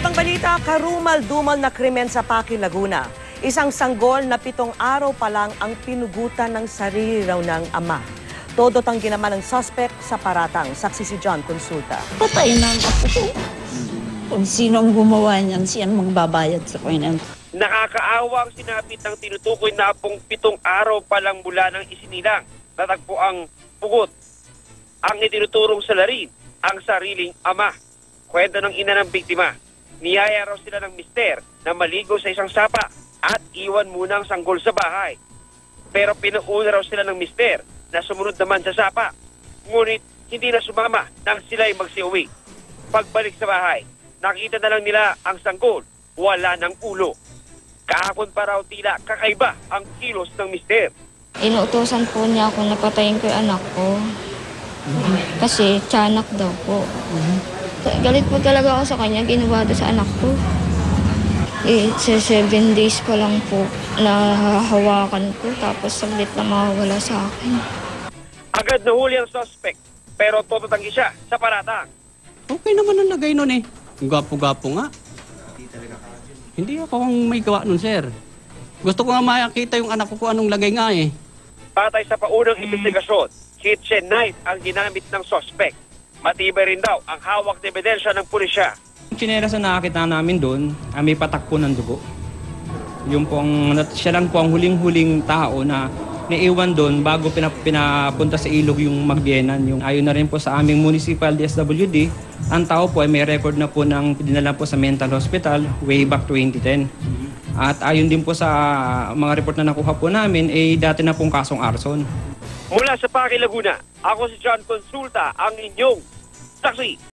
ibang balita, karumal-dumal na krimen sa Paki, Laguna. Isang sanggol na 7 araw pa lang ang pinugutan ng sarili raw ng ama. Todo tanggi naman ng suspect sa paratang. Saksi si John Consulta. Patay na ang apo ko. Kung sino ang gumawa niyan, siyan magbabayad sa kanya. Nakakaawa ang sinapit ng tinutukoy na apong 7 araw pa lang mula ng isinilang. Natagpo ang pugot. Ang itinuturong sa larin, ang sariling ama. Kwento ng ina ng biktima. Niyaya raw sila ng mister na maligo sa isang sapa at iwan muna ang sanggol sa bahay. Pero pinuuna raw sila ng mister na sumunod naman sa sapa. Ngunit hindi na sumama nang sila'y magsiuwi. Pagbalik sa bahay, nakita na lang nila ang sanggol, wala ng ulo. Kahapon pa raw tila kakaiba ang kilos ng mister. Inuutosan po niya ako na patayin ko yung anak ko. Kasi tiyanak daw po. Galit po talaga ako sa kanya, ginawa doon sa anak ko. Sa 7 days pa lang po nahahawakan ko, tapos saglit na mawawala sa akin. Agad nahuli ang suspect, pero tototanggi siya sa paratang. Okay naman ang lagay nun eh. Gapo-gapo nga. Hindi ako ang may gawa nun, sir. Gusto ko nga makakita yung anak ko kung anong lagay nga eh. Patay sa paunang investigasyon, kitchen knife ang ginamit ng suspect. Matibay rin daw ang hawak na ebidensya ng pulisya. Yung tsinelas na nakakita namin doon, may patak po ng dugo. Siya lang po ang huling-huling tao na naiwan doon bago pinapunta sa ilog yung Magbienan. Ayon na rin po sa aming municipal DSWD, ang tao po ay may record na po ng dinala po sa mental hospital way back 2010. At ayon din po sa mga report na nakuha po namin, dati na pong kasong arson. Mula sa Paki, Laguna, ako si John Consulta, ang inyong saksi.